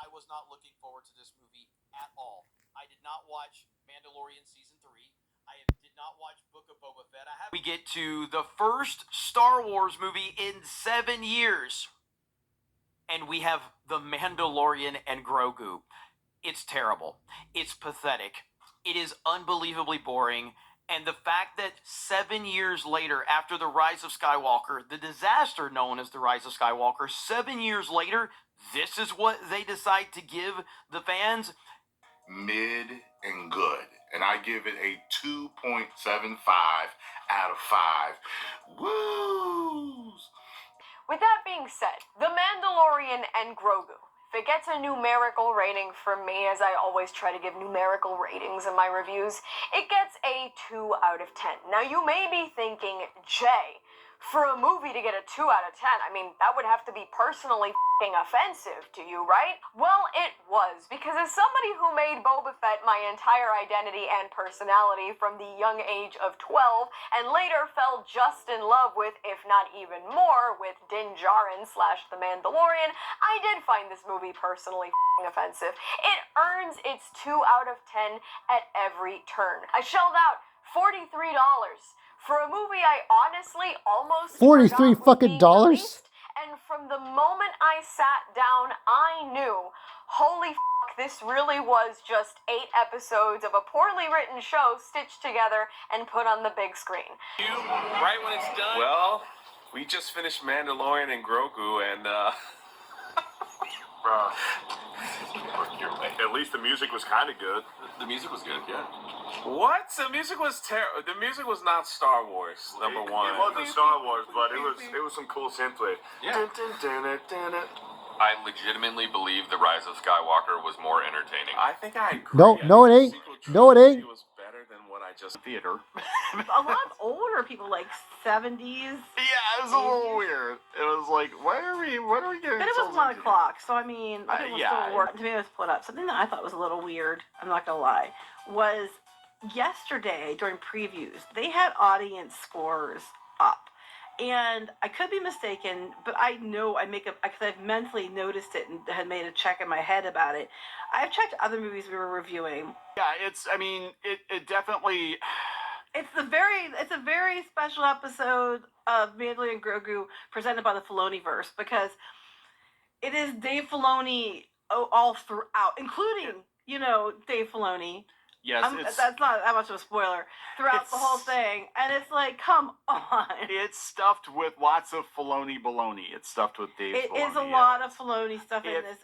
I was not looking forward to this movie at all. I did not watch Mandalorian Season 3. I did not watch Book of Boba Fett. We get to the first Star Wars movie in 7 years. And we have The Mandalorian and Grogu. It's terrible. It's pathetic. It is unbelievably boring. And the fact that 7 years later, after The Rise of Skywalker, the disaster known as The Rise of Skywalker, 7 years later, this is what they decide to give the fans. Mid and good. And I give it a 2.75 out of 5. Woos! With that being said, The Mandalorian and Grogu. If it gets a numerical rating from me, as I always try to give numerical ratings in my reviews, it gets a 2 out of 10. Now, you may be thinking, Jay, for a movie to get a 2 out of 10, I mean, that would have to be personally offensive to you, right? Well, it was, because as somebody who made Boba Fett my entire identity and personality from the young age of 12, and later fell just in love with, if not even more, with Din Djarin / The Mandalorian, I did find this movie personally offensive. It earns its 2 out of 10 at every turn. I shelled out $43 for a movie I honestly almost 43 fucking dollars? released. And from the moment I sat down, I knew, holy fuck, this really was just 8 episodes of a poorly written show stitched together and put on the big screen. Right when it's done? Well, we just finished Mandalorian and Grogu, and At least the music was kind of good. the music was good, yeah. What? The music was terrible. The music was not Star Wars, number one. It wasn't Star Wars, but it was some cool synthwave. Yeah. I legitimately believe The Rise of Skywalker was more entertaining. I think I agree. No, it ain't. No, it ain't. It was better than what I just theater. A lot of older people, like 70s. Yeah, it was a little weird. It was like, what are we getting? But it was 1 o'clock, so I mean, it was yeah. still working. Tomatoes split up. Something that I thought was a little weird, I'm not gonna lie, was yesterday during previews, they had audience scores up. And I could be mistaken, but I know because I've mentally noticed it and had made a check in my head about it. I've checked other movies we were reviewing. Yeah, it definitely. It's a very special episode of Mandalorian and Grogu presented by the Filoniverse, because it is Dave Filoni all throughout, including Dave Filoni. Yes, that's not that much of a spoiler throughout the whole thing, and it's like, come on. It's stuffed with lots of Filoni baloney. It's stuffed with Dave Filoni. It is a lot of Filoni stuff in this.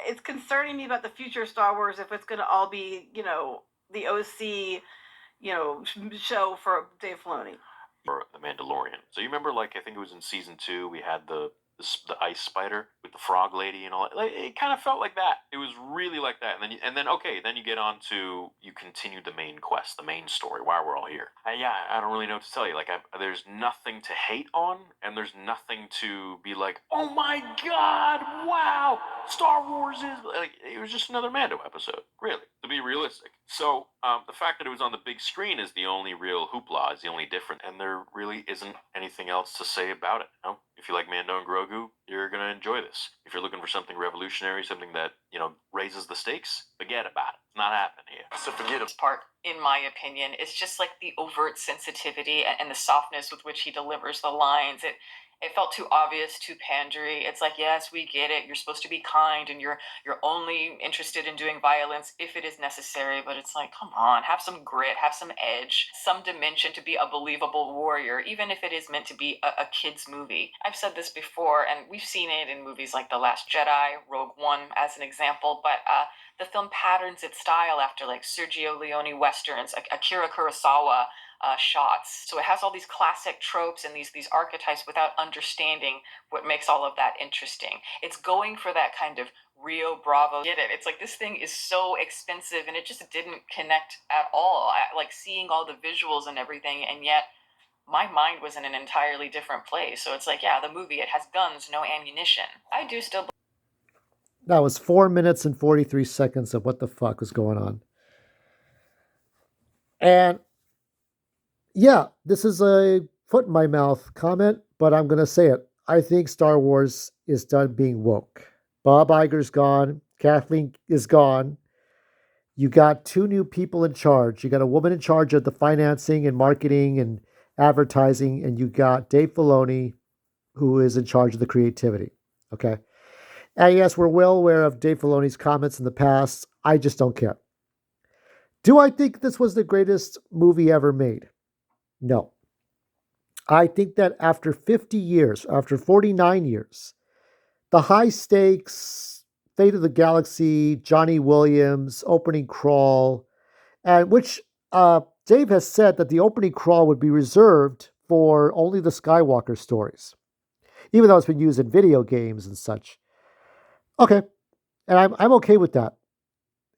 It's concerning me about the future of Star Wars, if it's going to all be, the OC, show for Dave Filoni. For The Mandalorian. So you remember, I think it was in season 2, we had the ice spider with the frog lady and all that. It kind of felt like that. It was really like that. And then you get on to, you continue the main quest, the main story, why we're all here. I don't really know what to tell you. There's nothing to hate on, and there's nothing to be like, oh my god, wow, Star Wars is it was just another Mando episode, really, to be realistic. So the fact that it was on the big screen is the only real hoopla, is the only difference, and there really isn't anything else to say about it. If you like Mando and Grogu, you're going to enjoy this. If you're looking for something revolutionary, something that, raises the stakes, forget about it. It's not happening here. So forget it. Part, in my opinion, is just like the overt sensitivity and the softness with which he delivers the lines. It felt too obvious, too pandery. It's like, yes, we get it. You're supposed to be kind, and you're only interested in doing violence if it is necessary. But it's like, come on, have some grit, have some edge, some dimension to be a believable warrior, even if it is meant to be a kid's movie. I've said this before, and we've seen it in movies like The Last Jedi, Rogue One as an example, but the film patterns its style after Sergio Leone westerns, Akira Kurosawa shots. So it has all these classic tropes and these archetypes without understanding what makes all of that interesting. It's going for that kind of Rio Bravo. Get it? It's like, this thing is so expensive, and it just didn't connect at all. Seeing all the visuals and everything, and yet my mind was in an entirely different place. So it's like, yeah, the movie, it has guns, no ammunition. I do still. That was 4 minutes and 43 seconds of what the fuck was going on. And yeah, this is a foot in my mouth comment, but I'm going to say it. I think Star Wars is done being woke. Bob Iger's gone. Kathleen is gone. You got 2 new people in charge. You got a woman in charge of the financing and marketing and advertising, and you got Dave Filoni, who is in charge of the creativity. Okay. And yes, we're well aware of Dave Filoni's comments in the past. I just don't care. Do I think this was the greatest movie ever made? No. I think that after 50 years, after 49 years, the high stakes, Fate of the Galaxy, Johnny Williams, opening crawl, and which Dave has said that the opening crawl would be reserved for only the Skywalker stories, even though it's been used in video games and such. Okay, and I'm okay with that.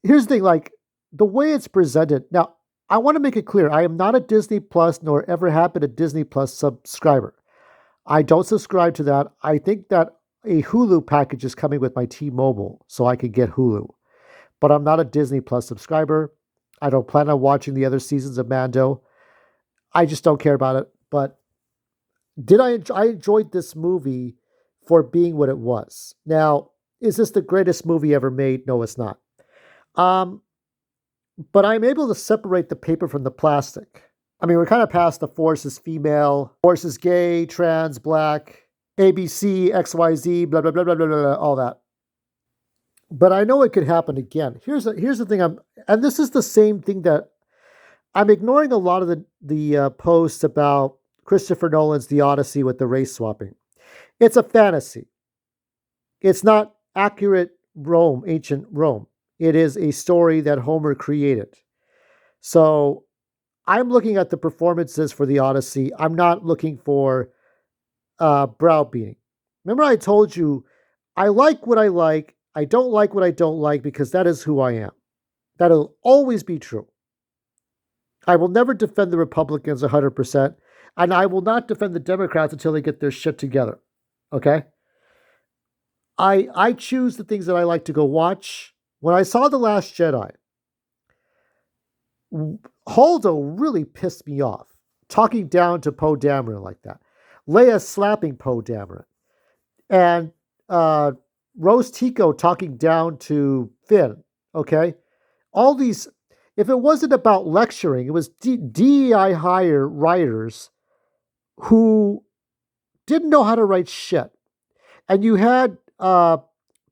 Here's the thing, like, the way it's presented. Now, I want to make it clear, I am not a Disney Plus nor ever have been a Disney Plus subscriber. I don't subscribe to that. I think that a Hulu package is coming with my T-Mobile, so I could get Hulu. But I'm not a Disney Plus subscriber. I don't plan on watching the other seasons of Mando. I just don't care about it. But I enjoyed this movie for being what it was. Now, is this the greatest movie ever made? No, it's not. But I'm able to separate the paper from the plastic. I mean, we're kind of past the Force is female, Force is gay, trans, black, ABC, XYZ, blah, blah, blah, blah, blah, blah, all that. But I know it could happen again. Here's the thing, and this is the same thing that I'm ignoring a lot of the posts about Christopher Nolan's The Odyssey with the race swapping. It's a fantasy. It's not accurate Rome, ancient Rome. It is a story that Homer created. So I'm looking at the performances for The Odyssey. I'm not looking for browbeating. Remember I told you, I like what I like. I don't like what I don't like because that is who I am. That'll always be true. I will never defend the Republicans 100%, and I will not defend the Democrats until they get their shit together. Okay? I choose the things that I like to go watch. When I saw The Last Jedi, Holdo really pissed me off, talking down to Poe Dameron like that. Leia slapping Poe Dameron. And Rose Tico talking down to Finn, okay? All these, if it wasn't about lecturing, it was DEI hire writers who didn't know how to write shit. And you had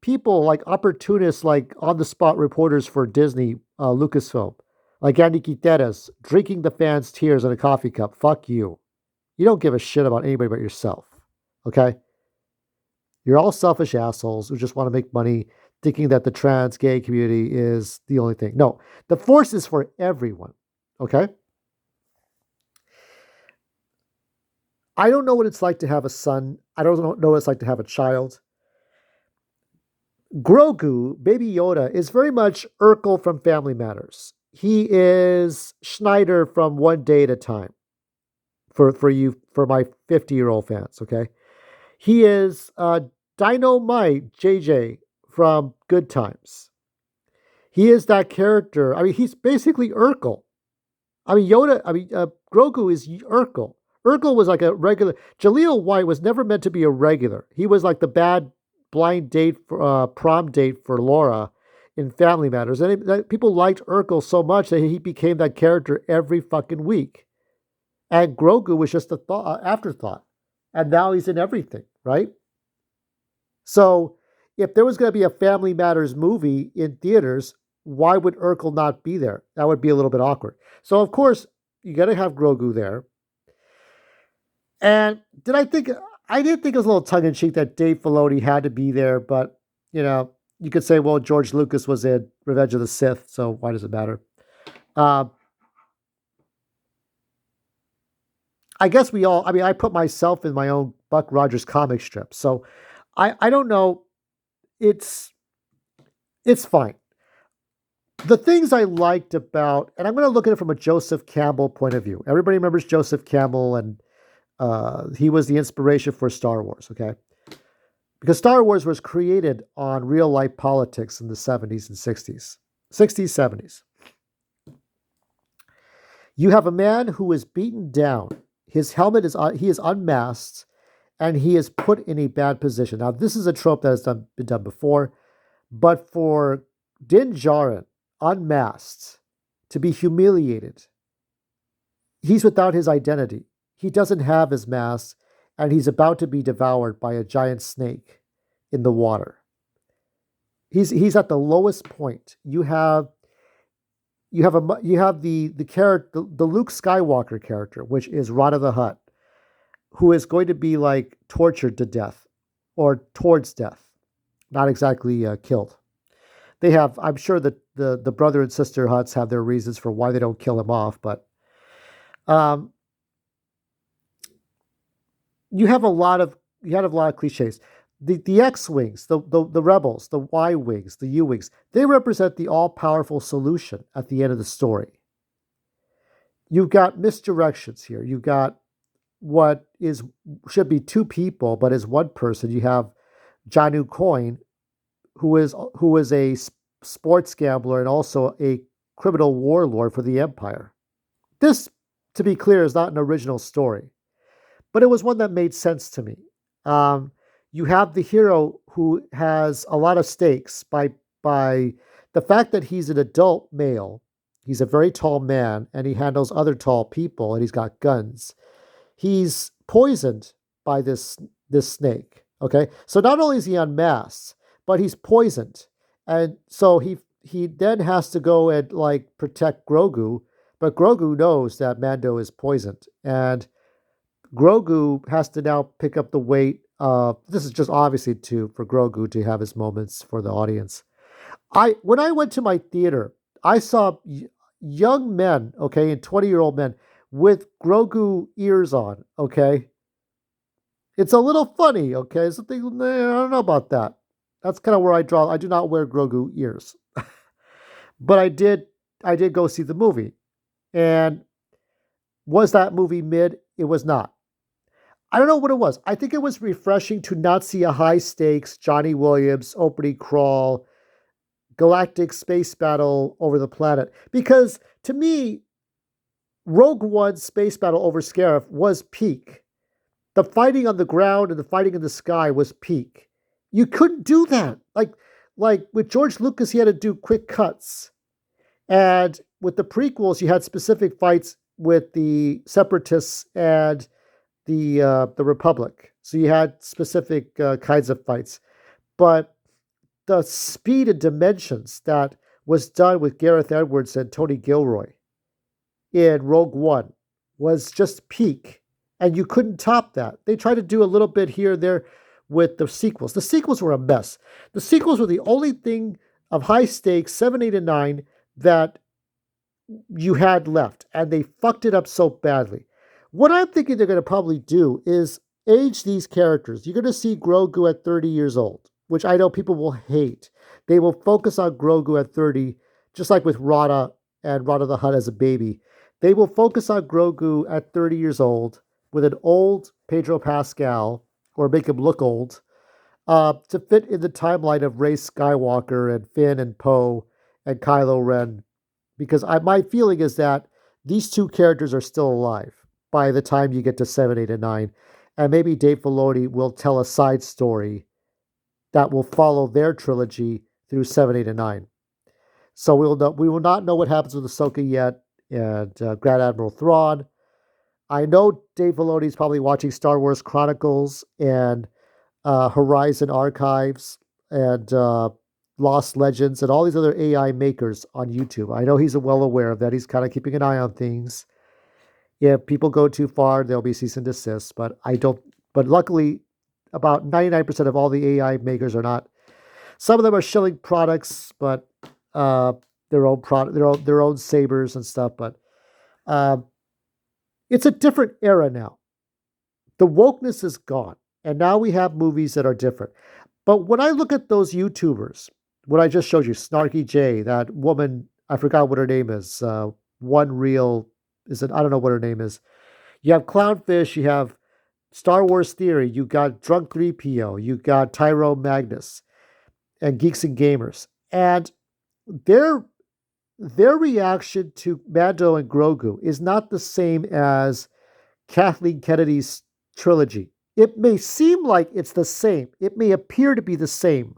people like opportunists, like on-the-spot reporters for Disney, Lucasfilm, like Andy Quinteras, drinking the fans' tears in a coffee cup. Fuck you. You don't give a shit about anybody but yourself, okay? You're all selfish assholes who just want to make money thinking that the trans gay community is the only thing. No, the Force is for everyone, okay? I don't know what it's like to have a son. I don't know what it's like to have a child. Grogu, Baby Yoda, is very much Urkel from Family Matters. He is Schneider from One Day at a Time. For my 50-year-old fans, okay? He is Dynamite JJ from Good Times. He is that character. I mean, he's basically Urkel. I mean, Grogu is Urkel. Urkel was like a regular. Jaleel White was never meant to be a regular. He was like the bad blind date, prom date for Laura in Family Matters. And people liked Urkel so much that he became that character every fucking week. And Grogu was just a afterthought. And now he's in everything, right? So if there was going to be a Family Matters movie in theaters, why would Urkel not be there? That would be a little bit awkward. So, of course, you got to have Grogu there. And I did think it was a little tongue-in-cheek that Dave Filoni had to be there, but, you know, you could say, well, George Lucas was in Revenge of the Sith, so why does it matter? I guess I put myself in my own Buck Rogers comic strip, so I don't know. It's fine. The things I liked about, and I'm going to look at it from a Joseph Campbell point of view. Everybody remembers Joseph Campbell, and he was the inspiration for Star Wars, okay? Because Star Wars was created on real-life politics in the 70s and 60s. 60s, 70s. You have a man who is beaten down. His helmet he is unmasked, and he is put in a bad position. Now, this is a trope that has been done before, But for Din Djarin, unmasked, to be humiliated, he's without his identity. He doesn't have his mask, and he's about to be devoured by a giant snake in the water. He's at the lowest point. You have the character, the Luke Skywalker character, which is Rada the Hutt, who is going to be like tortured to death or towards death, not exactly killed. They have, I'm sure that the brother and sister Hutts have their reasons for why they don't kill him off, but you have a lot of cliches. The X-Wings, the Rebels, the Y-Wings, the U-Wings, they represent the all-powerful solution at the end of the story. You've got misdirections here. You've got what should be two people, but is one person. You have Janu Coin, who is a sports gambler and also a criminal warlord for the Empire. This, to be clear, is not an original story, but it was one that made sense to me. You have the hero who has a lot of stakes by the fact that he's an adult male. He's a very tall man, and he handles other tall people, and he's got guns. He's poisoned by this snake. Okay, so not only is he unmasked, but he's poisoned, and so he then has to go and like protect Grogu, but Grogu knows that Mando is poisoned, and Grogu has to now pick up the weight. This is just obviously for Grogu to have his moments for the audience. When I went to my theater, I saw young men, okay, and 20-year-old men with Grogu ears on, okay. It's a little funny, okay. Something I don't know about that. That's kind of where I draw. I do not wear Grogu ears, but I did go see the movie, and was that movie mid? It was not. I don't know what it was. I think it was refreshing to not see a high-stakes Johnny Williams opening crawl, galactic space battle over the planet. Because, to me, Rogue One's space battle over Scarif was peak. The fighting on the ground and the fighting in the sky was peak. You couldn't do that. Like with George Lucas, he had to do quick cuts. And with the prequels, you had specific fights with the Separatists and the Republic. So you had specific kinds of fights. But the speed and dimensions that was done with Gareth Edwards and Tony Gilroy in Rogue One was just peak. And you couldn't top that. They tried to do a little bit here and there with the sequels. The sequels were a mess. The sequels were the only thing of high stakes, 7, 8, and 9, that you had left. And they fucked it up so badly. What I'm thinking they're going to probably do is age these characters. You're going to see Grogu at 30 years old, which I know people will hate. They will focus on Grogu at 30, just like with Rada and Rada the Hutt as a baby. They will focus on Grogu at 30 years old with an old Pedro Pascal, or make him look old, to fit in the timeline of Rey Skywalker and Finn and Poe and Kylo Ren. Because my feeling is that these two characters are still alive by the time you get to 7, 8, and 9. And maybe Dave Filoni will tell a side story that will follow their trilogy through 7, 8, and 9. So we will not know what happens with Ahsoka yet, and Grand Admiral Thrawn. I know Dave Filoni is probably watching Star Wars Chronicles and Horizon Archives and Lost Legends and all these other AI makers on YouTube. I know he's well aware of that. He's kind of keeping an eye on things. If people go too far, there'll be cease and desist. But luckily, about 99% of all the AI makers are not. Some of them are shilling products, but their own sabers and stuff. But it's a different era now. The wokeness is gone, and now we have movies that are different. But when I look at those YouTubers, what I just showed you, Snarky J, that woman, I forgot what her name is. One Real. I don't know what her name is. You have Clownfish, you have Star Wars Theory, you got Drunk 3PO, you got Tyrone Magnus, and Geeks and Gamers. And their reaction to Mando and Grogu is not the same as Kathleen Kennedy's trilogy. It may seem like it's the same. It may appear to be the same.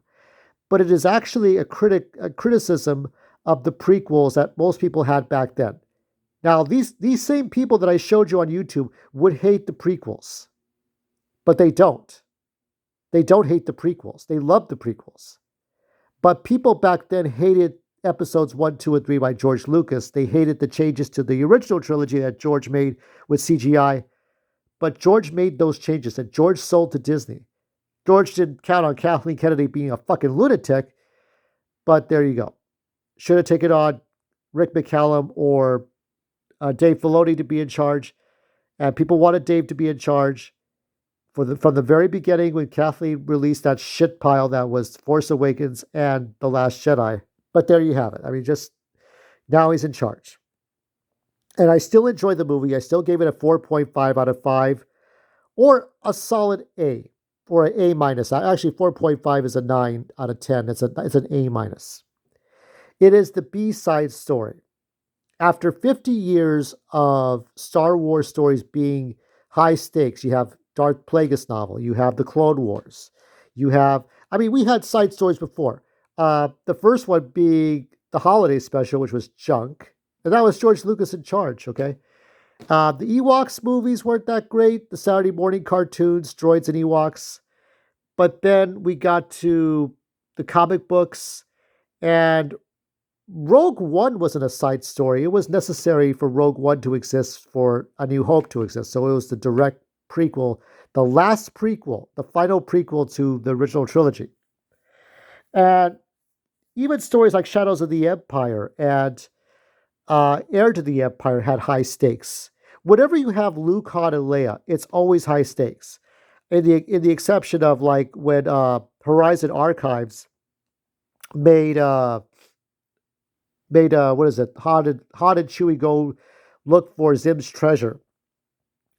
but it is actually a criticism of the prequels that most people had back then. Now, these same people that I showed you on YouTube would hate the prequels, but they don't. They don't hate the prequels. They love the prequels. But people back then hated episodes 1, 2, and 3 by George Lucas. They hated the changes to the original trilogy that George made with CGI. But George made those changes, and George sold to Disney. George didn't count on Kathleen Kennedy being a fucking lunatic, but there you go. Should have taken on Rick McCallum or Dave Filoni to be in charge, and people wanted Dave to be in charge from the very beginning when Kathleen released that shit pile that was Force Awakens and The Last Jedi. But there you have it. I mean, just now he's in charge. And I still enjoy the movie. I still gave it a 4.5 out of 5, or a solid A, or an A minus. Actually, 4.5 is a 9 out of 10. It's an A minus. It is the B-side story. After 50 years of Star Wars stories being high stakes, you have Darth Plagueis novel, you have the Clone Wars, we had side stories before. The first one being the holiday special, which was junk. And that was George Lucas in charge, okay? The Ewoks movies weren't that great. The Saturday morning cartoons, Droids and Ewoks. But then we got to the comic books, and Rogue One wasn't a side story. It was necessary for Rogue One to exist for A New Hope to exist. So it was the direct prequel, the last prequel, the final prequel to the original trilogy. And even stories like Shadows of the Empire and Heir to the Empire had high stakes. Whenever you have Luke, Han, and Leia, it's always high stakes. In the exception of like when Horizon Archives made Han and Chewie go look for Zim's treasure.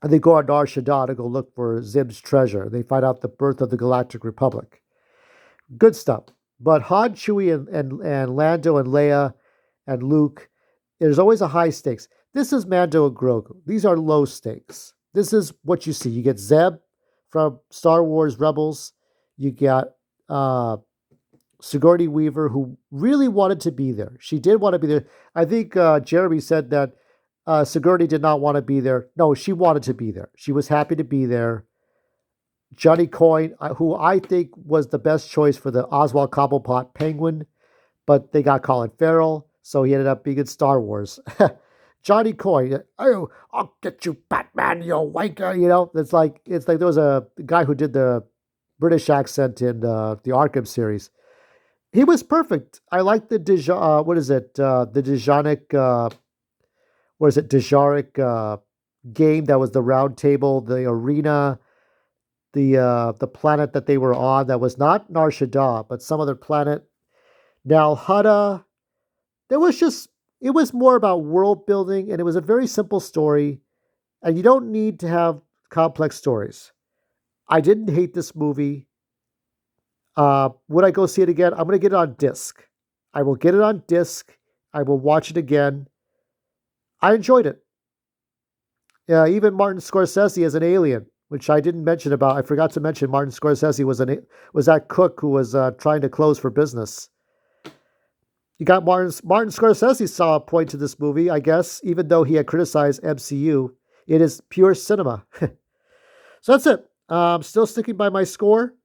And they go on Nar Shaddaa to go look for Zim's treasure. They find out the birth of the Galactic Republic. Good stuff. But Han, Chewie, and Lando and Leia and Luke, there's always a high stakes. This is Mando and Grogu. These are low stakes. This is what you see. You get Zeb from Star Wars Rebels. You got Sigourney Weaver, who really wanted to be there. She did want to be there. I think Jeremy said that Sigourney did not want to be there. No, she wanted to be there. She was happy to be there. Johnny Coyne, who I think was the best choice for the Oswald Cobblepot Penguin, but they got Colin Farrell, so he ended up being in Star Wars. Johnny Coyne, oh, I'll get you, Batman, you wanker. You know, it's like there was a guy who did the British accent in the Arkham series. He was perfect. I like the Dejaric game that was the round table, the arena, the planet that they were on that was not Nar Shaddaa, but some other planet. Now Hutta, it was more about world building, and it was a very simple story, and you don't need to have complex stories. I didn't hate this movie. Would I go see it again? I'm going to get it on disc. I will get it on disc. I will watch it again. I enjoyed it. Even Martin Scorsese as an alien, which I didn't mention about. I forgot to mention Martin Scorsese was that cook who was trying to close for business. You got Martin Scorsese saw a point to this movie, I guess, even though he had criticized MCU. It is pure cinema. So that's it. I'm still sticking by my score.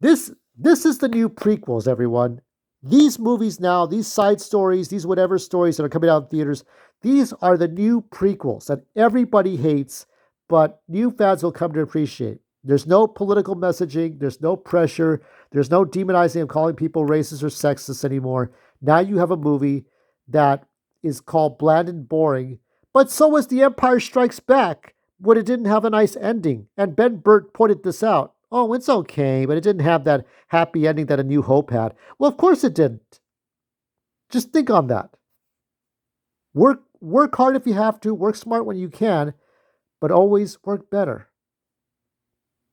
This is the new prequels, everyone. These movies now, these side stories, these whatever stories that are coming out in theaters, these are the new prequels that everybody hates, but new fans will come to appreciate. There's no political messaging. There's no pressure. There's no demonizing of calling people racist or sexist anymore. Now you have a movie that is called bland and boring, but so was The Empire Strikes Back, when it didn't have a nice ending. And Ben Burt pointed this out. Oh, it's okay, but it didn't have that happy ending that A New Hope had. Well, of course it didn't. Just think on that. Work hard if you have to. Work smart when you can, but always work better.